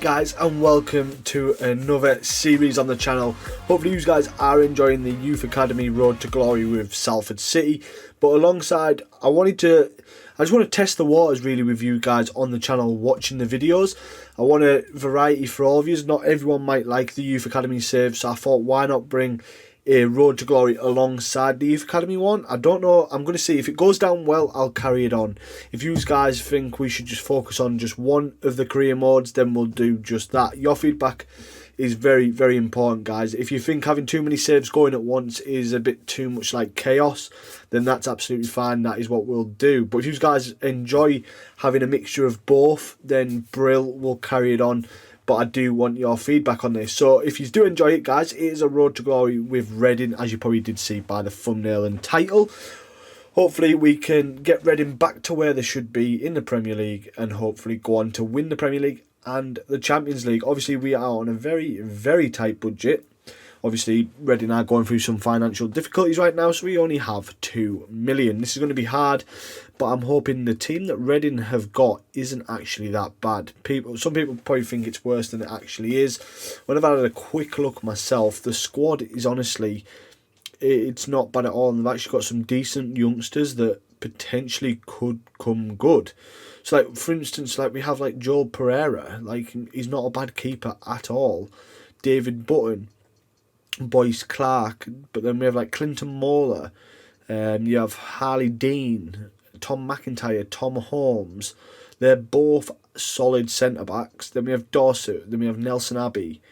up guys, and welcome to another series on the channel. Hopefully you guys are enjoying the Youth Academy Road to Glory with Salford City, but alongside I just want to test the waters really with you guys on the channel watching the videos. I want a variety for all of you. Not everyone might like the Youth Academy save, so I thought why not bring a Road to Glory alongside the Youth Academy one. I don't know, I'm going to see if it goes down well, I'll carry it on. If you guys think we should just focus on just one of the career modes, then we'll do just that. Your feedback is very, very important, guys. If you think having too many saves going at once is a bit too much like chaos, then that's absolutely fine. That is what we'll do. But if you guys enjoy having a mixture of both, then Brill will carry it on. But I do want your feedback on this. So if you do enjoy it, guys, it is a Road to Glory with Reading, as you probably did see by the thumbnail and title. Hopefully we can get Reading back to where they should be in the Premier League and hopefully go on to win the Premier League and the Champions League. Obviously we are on a very, very tight budget. Obviously Reading are going through some financial difficulties right now, so we only have 2 million. This is going to be hard, but I'm hoping the team that Reading have got isn't actually that bad. Some people probably think it's worse than it actually is. When I've had a quick look myself, the squad is honestly, it's not bad at all. And they've actually got some decent youngsters that potentially could come good. So like for instance, like we have like Joel Pereira, like he's not a bad keeper at all. David Button, Boyce Clark, but then we have like Clinton Mola, you have Harley Dean, Tom McIntyre, Tom Holmes. They're both solid centre backs. Then we have Dorset, then we have Nelson Abbey,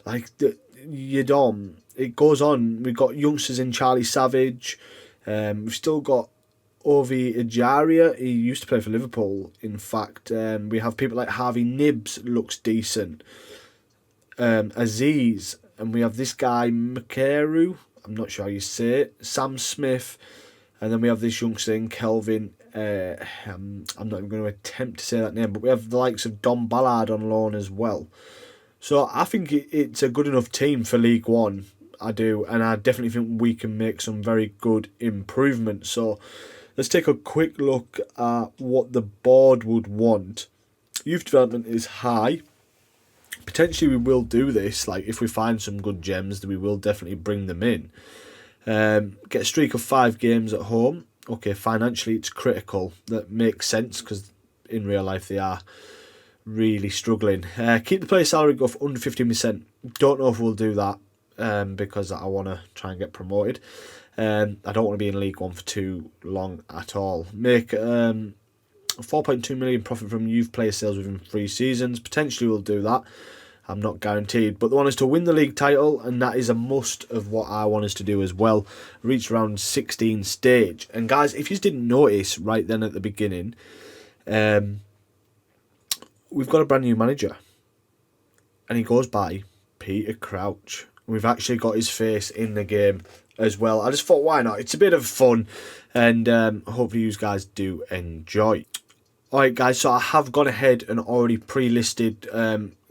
like Yadom. It goes on. We've got youngsters in Charlie Savage. We've still got Ovi Ejaria. He used to play for Liverpool, in fact. We have people like Harvey Nibbs, looks decent. Aziz. And we have this guy, Makaru, I'm not sure how you say it, Sam Smith. And then we have this youngster in Kelvin. I'm not even going to attempt to say that name, but we have the likes of Don Ballard on loan as well. So I think it's a good enough team for League One. I do. And I definitely think we can make some very good improvements. So let's take a quick look at what the board would want. Youth development is high. Potentially we will do this, like if we find some good gems, we will definitely bring them in. Get a streak of 5 games at home. Okay, financially it's critical. That makes sense because in real life they are really struggling. Keep the player salary go for under 15%. Don't know if we'll do that because I want to try and get promoted. I don't want to be in League One for too long at all. Make 4.2 million profit from youth player sales within 3 seasons. Potentially we'll do that. I'm not guaranteed. But the one is to win the league title, and that is a must of what I want us to do as well. Reach around 16 stage. And guys, if you didn't notice right then at the beginning, we've got a brand new manager. And he goes by Peter Crouch. We've actually got his face in the game as well. I just thought, why not? It's a bit of fun, and hopefully you guys do enjoy. Alright guys, so I have gone ahead and already pre-listed,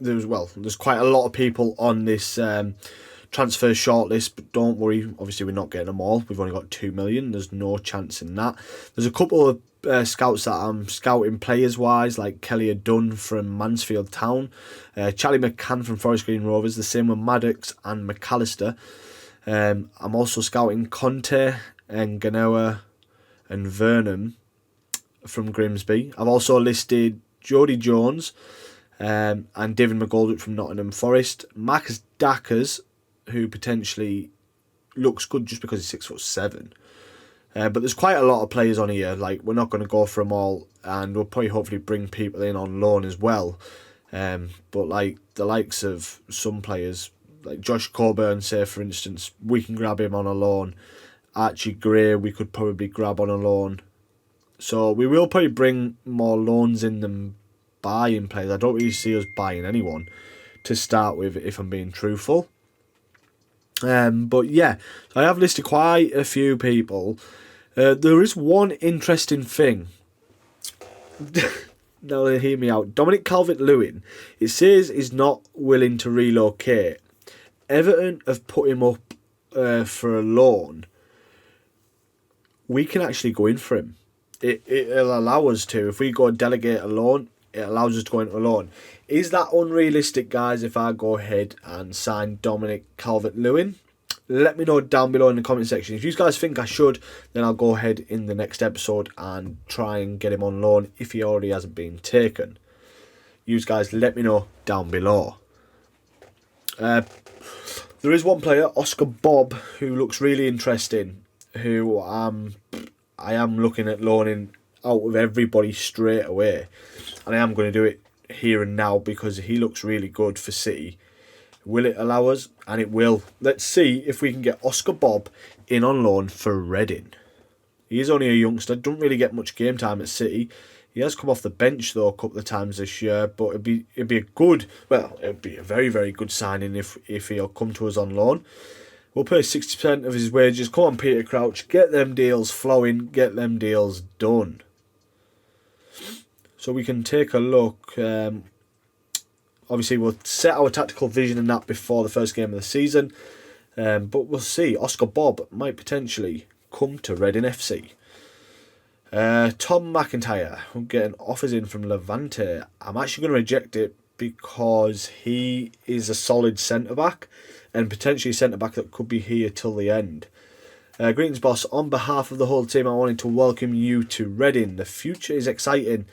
there's quite a lot of people on this transfer shortlist, but don't worry, obviously we're not getting them all. We've only got 2 million, there's no chance in that. There's a couple of scouts that I'm scouting players-wise, like Kelly Dunn from Mansfield Town, Charlie McCann from Forest Green Rovers, the same with Maddox and McAllister. I'm also scouting Conte and Ganoa and Vernon from Grimsby. I've also listed Jody Jones and David McGoldrick from Nottingham Forest. Marcus Dackers, who potentially looks good just because he's 6'7". But there's quite a lot of players on here. Like, we're not going to go for them all, and we'll probably hopefully bring people in on loan as well. But like the likes of some players, like Josh Coburn, say for instance, we can grab him on a loan. Archie Gray, we could probably grab on a loan. So we will probably bring more loans in than buying players. I don't really see us buying anyone to start with, if I'm being truthful. But yeah, I have listed quite a few people. There is one interesting thing. Now hear me out. Dominic Calvert-Lewin, it says he's not willing to relocate. Everton have put him up for a loan. We can actually go in for him. It'll allow us to. If we go and delegate a loan, it allows us to go into a loan. Is that unrealistic, guys, if I go ahead and sign Dominic Calvert-Lewin? Let me know down below in the comment section. If you guys think I should, then I'll go ahead in the next episode and try and get him on loan if he already hasn't been taken. You guys let me know down below. There is one player, Oscar Bob, who looks really interesting, who I am looking at loaning out of everybody straight away. And I am going to do it here and now because he looks really good for City. Will it allow us? And it will. Let's see if we can get Oscar Bob in on loan for Reading. He is only a youngster, don't really get much game time at City. He has come off the bench though a couple of times this year, but it'd be a very, very good signing if he'll come to us on loan. We'll pay 60% of his wages. Come on, Peter Crouch, get them deals flowing, get them deals done. So we can take a look. Obviously, we'll set our tactical vision in that before the first game of the season. But we'll see. Oscar Bob might potentially come to Reading FC. Tom McIntyre, I'm getting offers in from Levante. I'm actually going to reject it because he is a solid centre-back and potentially a centre-back that could be here till the end. Greetings, boss. On behalf of the whole team, I wanted to welcome you to Reading. The future is exciting.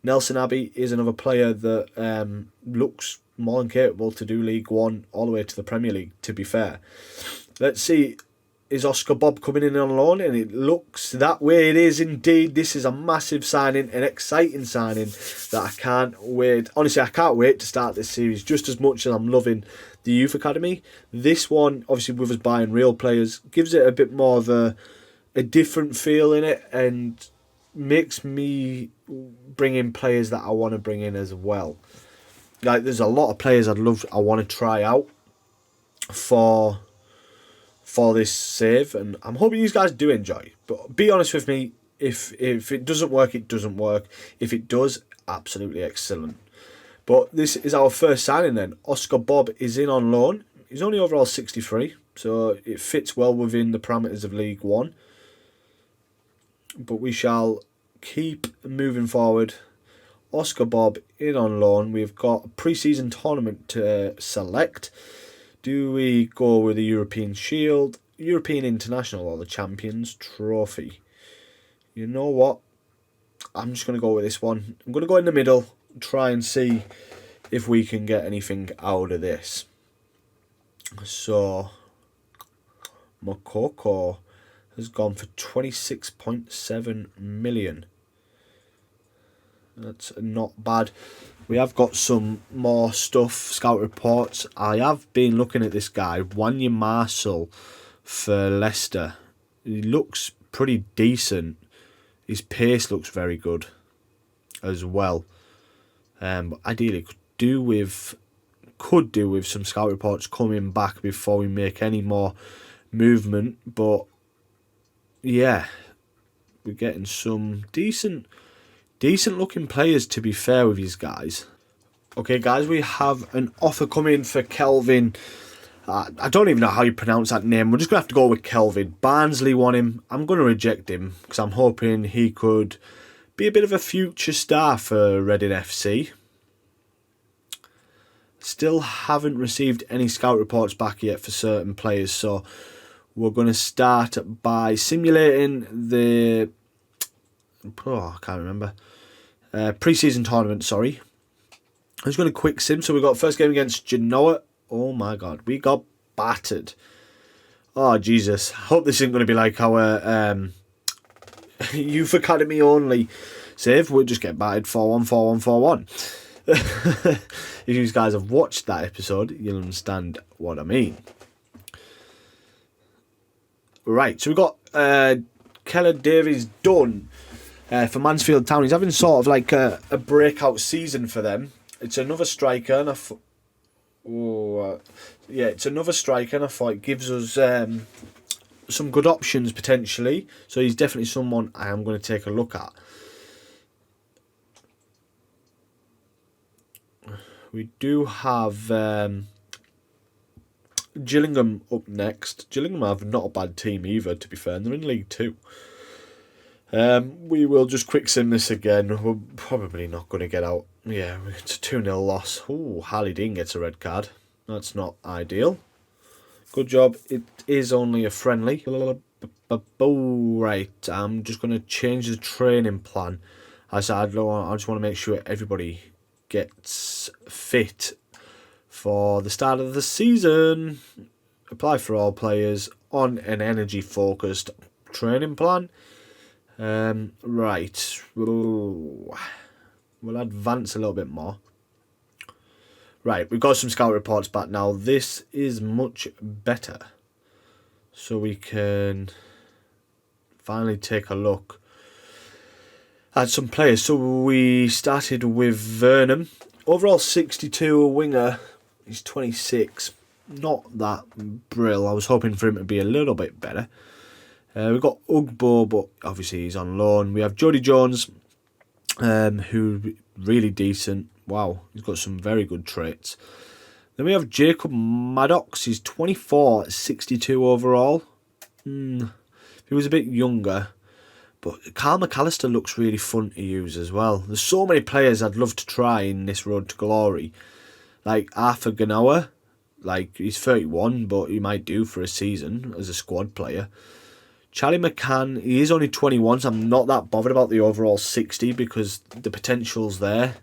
Nelson Abbey is another player that looks more than capable to do League One all the way to the Premier League, to be fair. Let's see. Is Oscar Bob coming in on loan? And it looks that way. It is indeed. This is a massive signing, an exciting signing that I can't wait. Honestly, I can't wait to start this series just as much as I'm loving the Youth Academy. This one, obviously with us buying real players, gives it a bit more of a different feel in it and makes me bring in players that I want to bring in as well. Like, there's a lot of players I want to try out for this save, and I'm hoping you guys do enjoy. But be honest with me, if it doesn't work, it doesn't work. If it does, absolutely excellent. But this is our first signing then. Oscar Bob is in on loan. He's only overall 63, so it fits well within the parameters of League One. But we shall keep moving forward. Oscar Bob in on loan. We've got a pre-season tournament to select. Do we go with the European Shield, European International, or the Champions Trophy? You know what? I'm just going to go with this one. I'm going to go in the middle, try and see if we can get anything out of this. So, Mokoko has gone for 26.7 million. That's not bad. We have got some more stuff, scout reports. I have been looking at this guy, Wanya Marcel for Leicester. He looks pretty decent. His pace looks very good as well. But ideally could do with some scout reports coming back before we make any more movement. But yeah, we're getting some decent looking players, to be fair with these guys. Okay, guys, we have an offer coming for Kelvin. I don't even know how you pronounce that name. We're just going to have to go with Kelvin. Barnsley want him. I'm going to reject him because I'm hoping he could be a bit of a future star for Reading FC. Still haven't received any scout reports back yet for certain players, so we're going to start by simulating the... I can't remember. Pre-season tournament, sorry. I was going to quick sim. So we got first game against Genoa. Oh my god, we got battered. Oh Jesus, hope this isn't going to be like our Youth Academy only save. We'll just get battered 4-1, 4-1, 4-1. If you guys have watched that episode, you'll understand what I mean. Right, so we got Keller Davies done. For Mansfield Town. He's having sort of like a breakout season for them. It's another striker, and it's another striker, and I thought it gives us some good options potentially. So he's definitely someone I am going to take a look at. We do have Gillingham up next. Gillingham have not a bad team either, to be fair, and they're in League 2. We will just quick sim this again. We're probably not going to get out. Yeah, it's a 2-0 loss. Ooh, Harley Dean gets a red card. That's not ideal. Good job. It is only a friendly. Right, I'm just going to change the training plan. I just want to make sure everybody gets fit for the start of the season. Apply for all players on an energy-focused training plan. Right, we'll advance a little bit more. Right, we've got some scout reports back now. This is much better. So we can finally take a look at some players. So we started with Vernon. Overall 62, a winger. He's 26. Not that brill. I was hoping for him to be a little bit better. We've got Ugbo, but obviously he's on loan. We have Jody Jones, who really decent. Wow, he's got some very good traits. Then we have Jacob Maddox. He's 24, 62 overall. He was a bit younger. But Carl McAllister looks really fun to use as well. There's so many players I'd love to try in this road to glory. Like Arthur Ganoa. Like, he's 31, but he might do for a season as a squad player. Charlie McCann, he is only 21, so I'm not that bothered about the overall 60 because the potential's there.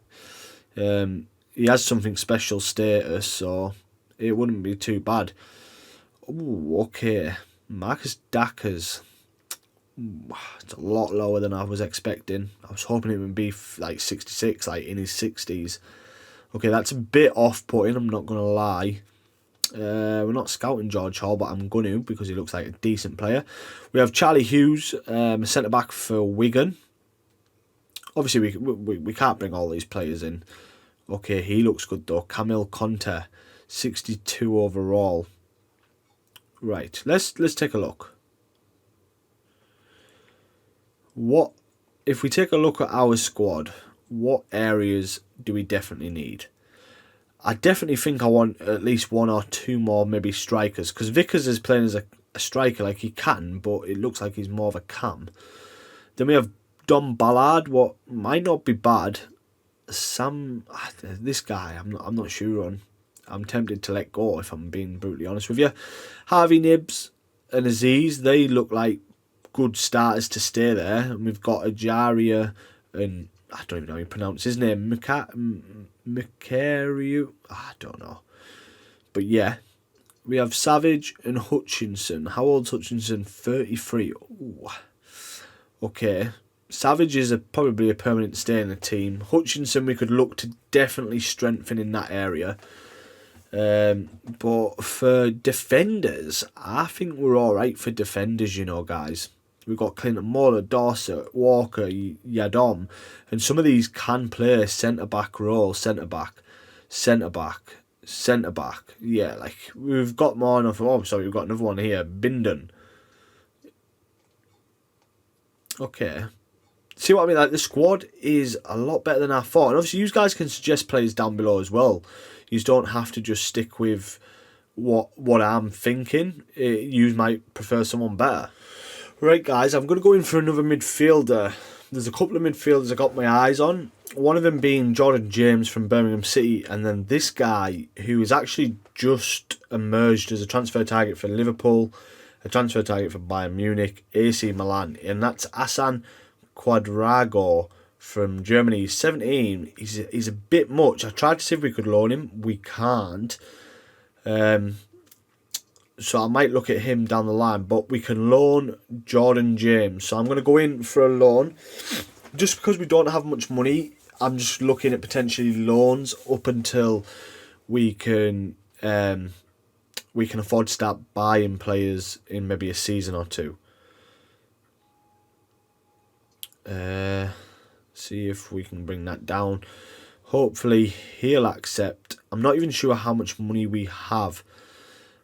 He has something special status, so it wouldn't be too bad. Ooh, okay. Marcus Dackers. It's a lot lower than I was expecting. I was hoping it would be like 66, like in his 60s. Okay, that's a bit off-putting, I'm not going to lie. We're not scouting George Hall, but I'm going to because he looks like a decent player. We have Charlie Hughes, a centre-back for Wigan. Obviously, we can't bring all these players in. Okay, he looks good though. Camille Conte, 62 overall. Right, let's take a look. What if we take a look at our squad? What areas do we definitely need? I definitely think I want at least one or two more maybe strikers because Vickers is playing as a striker like he can, but it looks like he's more of a cam. Then we have Dom Ballard, what might not be bad. This guy, I'm not sure on. I'm tempted to let go if I'm being brutally honest with you. Harvey Nibbs and Aziz, they look like good starters to stay there. And we've got Ajaria and I don't even know how you pronounce his name. Mikario. I don't know. But yeah. We have Savage and Hutchinson. How old's Hutchinson? 33. Ooh. Okay. Savage is probably a permanent stay in the team. Hutchinson we could look to definitely strengthen in that area. But for defenders, I think we're alright for defenders, you know, guys. We've got Clinton Moore, Dorset, Walker, Yadom. And some of these can play centre-back role, centre-back. Yeah, like, we've got more enough. Oh, sorry, we've got another one here. Bindon. Okay. See what I mean? Like, the squad is a lot better than I thought. And obviously, you guys can suggest players down below as well. You don't have to just stick with what I'm thinking. You might prefer someone better. Right, guys, I'm going to go in for another midfielder. There's a couple of midfielders I got my eyes on. One of them being Jordan James from Birmingham City. And then this guy who is actually just emerged as a transfer target for Liverpool, a transfer target for Bayern Munich, AC Milan. And that's Asan Quadrago from Germany. He's 17. He's a bit much. I tried to see if we could loan him. We can't. So I might look at him down the line. But we can loan Jordan James. So I'm going to go in for a loan. Just because we don't have much money, I'm just looking at potentially loans up until we can afford to start buying players in maybe a season or two. See if we can bring that down. Hopefully he'll accept. I'm not even sure how much money we have.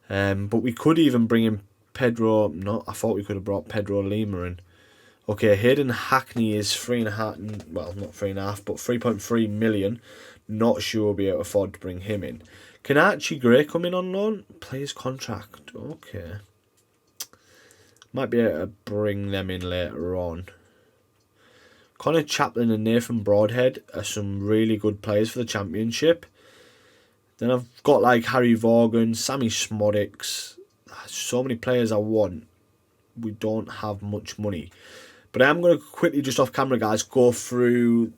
But we could even bring in Pedro. No, I thought we could have brought Pedro Lima in. Okay, Hayden Hackney is 3.5. Well, not 3.5, but 3.3 million. Not sure we'll be able to afford to bring him in. Can Archie Gray come in on loan? Players contract. Okay. Might be able to bring them in later on. Connor Chaplin and Nathan Broadhead are some really good players for the Championship. Then I've got like Harry Vaughan, Sammy Smodics. So many players I want. We don't have much money. But I am going to quickly, just off camera, guys, go through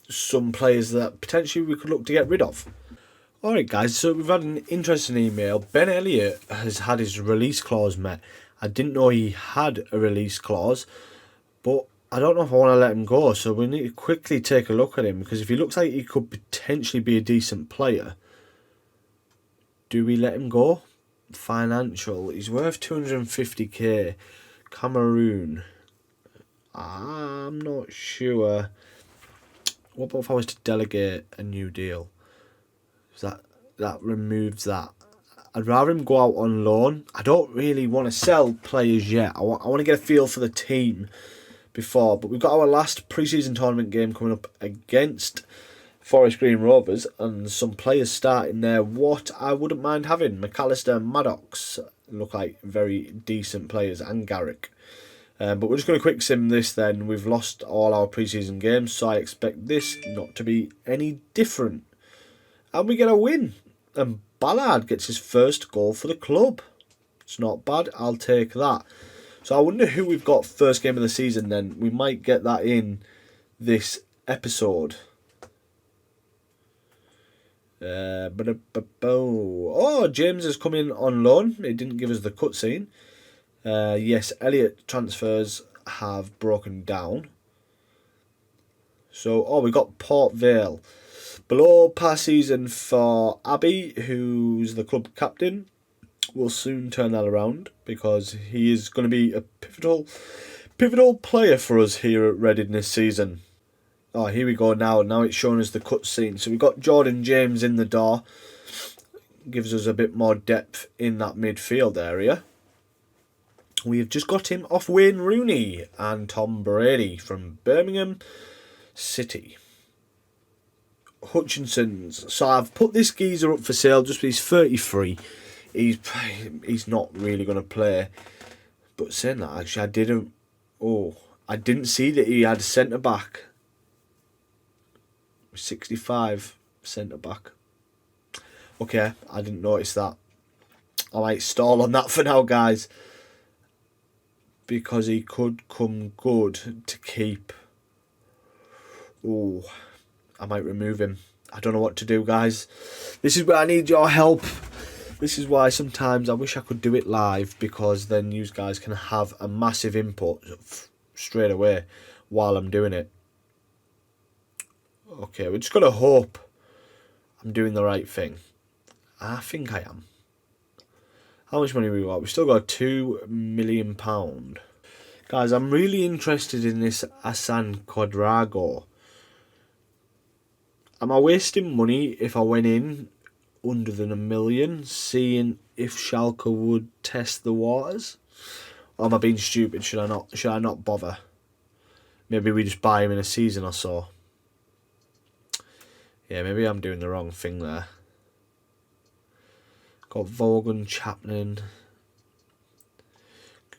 some players that potentially we could look to get rid of. Alright guys, so we've had an interesting email. Ben Elliott has had his release clause met. I didn't know he had a release clause, but I don't know if I want to let him go. So we need to quickly take a look at him, because if he looks like he could potentially be a decent player, do we let him go? Financial, he's worth 250k. Cameroon, I'm not sure. What about if I was to delegate a new deal? That removes that. I'd rather him go out on loan. I don't really want to sell players yet. I want to get a feel for the team before. But we've got our last pre-season tournament game coming up against Forest Green Rovers, and some players starting there what I wouldn't mind having. McAllister, Maddox look like very decent players, and Garrick. But we're just going to quick sim this then. We've lost all our pre-season games, so I expect this not to be any different. And we get a win. And Ballard gets his first goal for the club. It's not bad. I'll take that. So I wonder who we've got first game of the season then. We might get that in this episode. Oh, James has come in on loan. It didn't give us the cutscene. Yes, Elliott transfers have broken down. So, we got Port Vale. Below par season for Abbey, who's the club captain. We'll soon turn that around, because he is going to be a pivotal player for us here at Reading this season. Oh, here we go now. Now it's showing us the cutscene. So we've got Jordan James in the door. Gives us a bit more depth in that midfield area. We've just got him off Wayne Rooney and Tom Brady from Birmingham City. Hutchinson's. So I've put this geezer up for sale just because he's 33. He's not really going to play. But saying that, actually, I didn't see that he had a centre back. 65 centre back. Okay, I didn't notice that. I might stall on that for now, guys, because he could come good to keep. I might remove him. I don't know what to do, guys. This is where I need your help. This is why sometimes I wish I could do it live, because then you guys can have a massive input straight away while I'm doing it. Okay, we just got to hope I'm doing the right thing. I think I am. How much money we got? We've still got £2 million. Guys, I'm really interested in this Asan Quadrago. Am I wasting money if I went in under than $1 million, seeing if Schalke would test the waters? Or am I being stupid? Should I not bother? Maybe we just buy him in a season or so. Yeah, maybe I'm doing the wrong thing there. Got Vaughan, Chaplin.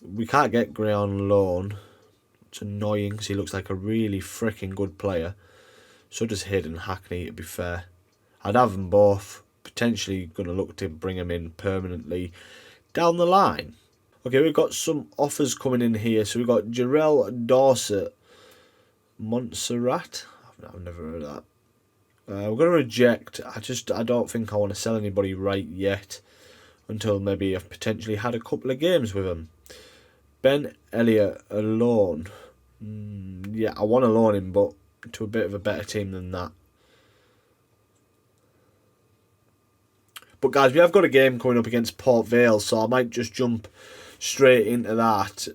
We can't get Gray on loan. It's annoying because he looks like a really freaking good player. So does Hayden Hackney, to be fair. I'd have them both. Potentially going to look to bring them in permanently down the line. Okay, we've got some offers coming in here. So we've got Jarrell Dorset. Montserrat. I've never heard of that. We're going to reject. I don't think I want to sell anybody right yet, until maybe I've potentially had a couple of games with him. Ben Elliott alone. Yeah, I want to loan him, but to a bit of a better team than that. But guys, we have got a game coming up against Port Vale, so I might just jump straight into that.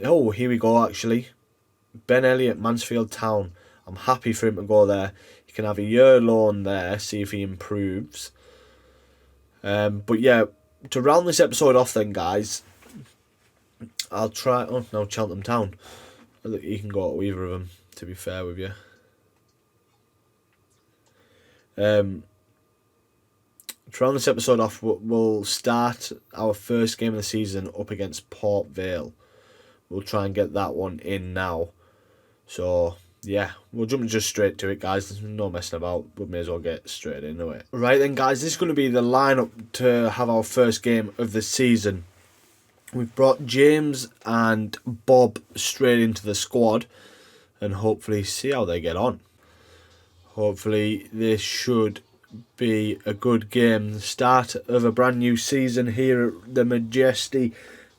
Oh, here we go, actually. Ben Elliott, Mansfield Town. I'm happy for him to go there. He can have a year loan there, see if he improves. But yeah, to round this episode off then, guys, I'll try... Oh, no, Cheltenham Town. You can go to either of them, to be fair with you. To round this episode off, we'll start our first game of the season up against Port Vale. We'll try and get that one in now. So Yeah, we'll jump just straight to it, guys. There's no messing about. We may as well get straight into it. Right then, guys, this is going to be the lineup to have our first game of the season. We've brought James and Bob straight into the squad and hopefully see how they get on. Hopefully this should be a good game. The start of a brand new season here at the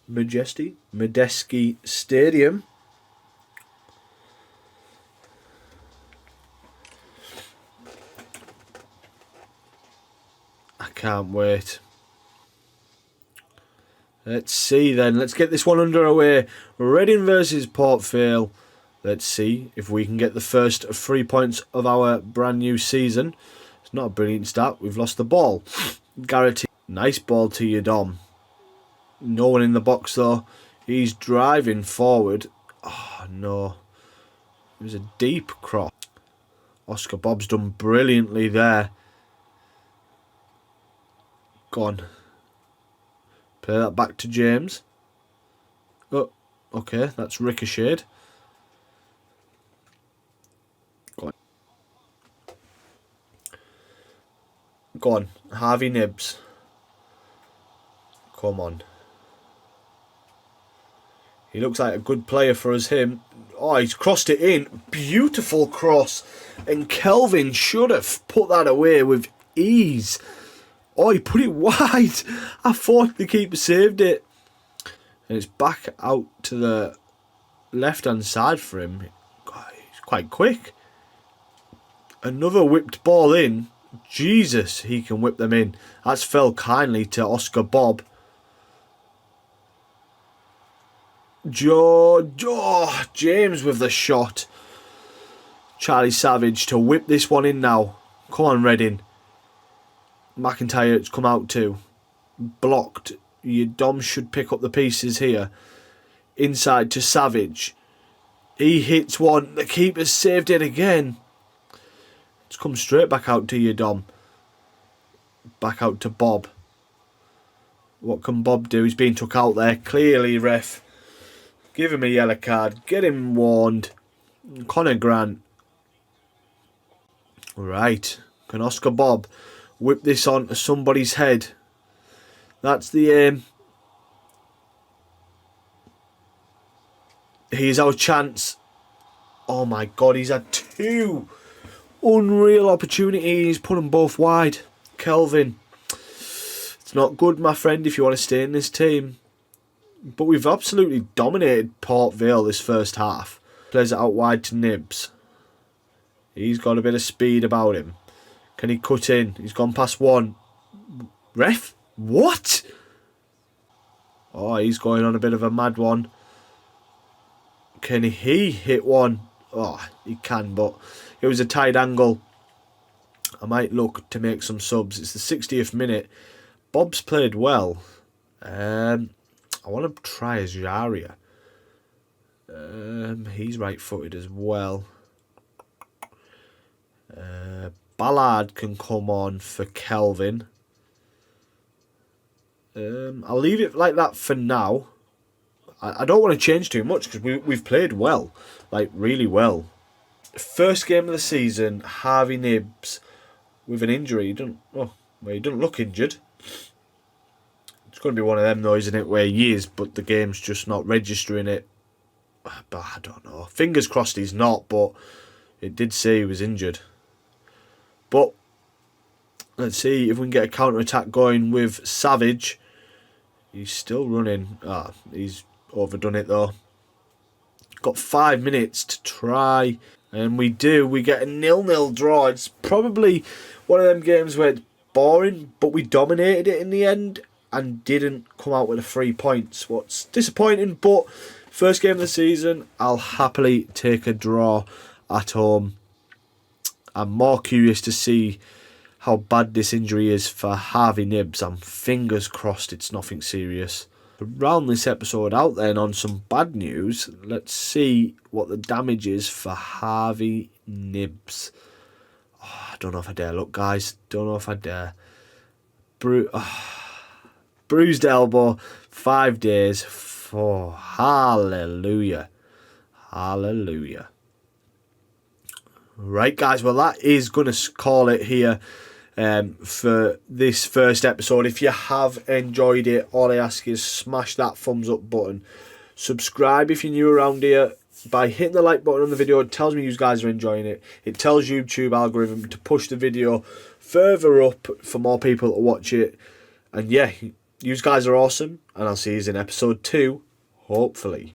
Medeski Stadium. I can't wait. Let's see then. Let's get this one underway. Reading versus Port Vale. Let's see if we can get the first 3 points of our brand new season. It's not a brilliant start. We've lost the ball. Garrity. Nice ball to you, Dom. No one in the box though. He's driving forward. Oh no. It was a deep cross. Oscar Bob's done brilliantly there. Go on. Play that back to James. Oh, okay, that's ricocheted. Go on. Go on, Harvey Nibs. Come on. He looks like a good player for us, him. Oh, he's crossed it in. Beautiful cross. And Kelvin should have put that away with ease. Oh, he put it wide. I thought the keeper saved it. And it's back out to the left-hand side for him. God, he's quite quick. Another whipped ball in. Jesus, he can whip them in. That's fell kindly to Oscar Bob. James with the shot. Charlie Savage to whip this one in now. Come on, Reading. McIntyre, it's come out to. Blocked. Your Dom should pick up the pieces here. Inside to Savage. He hits one. The keeper saved it again. It's come straight back out to your Dom. Back out to Bob. What can Bob do? He's being took out there. Clearly, ref. Give him a yellow card. Get him warned. Connor Grant. Right. Can Oscar Bob whip this onto somebody's head? That's the aim. Here's our chance. Oh my God, he's had two unreal opportunities. Put them both wide. Kelvin. It's not good, my friend, if you want to stay in this team. But we've absolutely dominated Port Vale this first half. Plays it out wide to Nibs. He's got a bit of speed about him. Can he cut in? He's gone past one. Ref? What? Oh, he's going on a bit of a mad one. Can he hit one? Oh, he can, but it was a tight angle. I might look to make some subs. It's the 60th minute. Bob's played well. I want to try Azaria. He's right-footed as well. Ballard can come on for Kelvin. I'll leave it like that for now. I don't want to change too much because we've played well. Like, really well. First game of the season, Harvey Nibs with an injury. He doesn't look injured. It's going to be one of them though, isn't it, where he is, but the game's just not registering it. But I don't know. Fingers crossed he's not, but it did say he was injured. But let's see if we can get a counter-attack going with Savage. He's still running. He's overdone it though. Got 5 minutes to try. And we do. We get a 0-0 draw. It's probably one of them games where it's boring, but we dominated it in the end and didn't come out with the 3 points. What's disappointing, but first game of the season, I'll happily take a draw at home. I'm more curious to see how bad this injury is for Harvey Nibs. I'm fingers crossed it's nothing serious. To round this episode out then on some bad news, let's see what the damage is for Harvey Nibs. Oh, I don't know if I dare look, guys. Don't know if I dare. Bruised elbow, 5 days. Hallelujah. Hallelujah. Right, guys, well, that is going to call it here for this first episode. If you have enjoyed it, all I ask is smash that thumbs up button. Subscribe if you're new around here. By hitting the like button on the video, it tells me you guys are enjoying it. It tells YouTube algorithm to push the video further up for more people to watch it. And yeah, you guys are awesome, and I'll see you in episode 2, hopefully.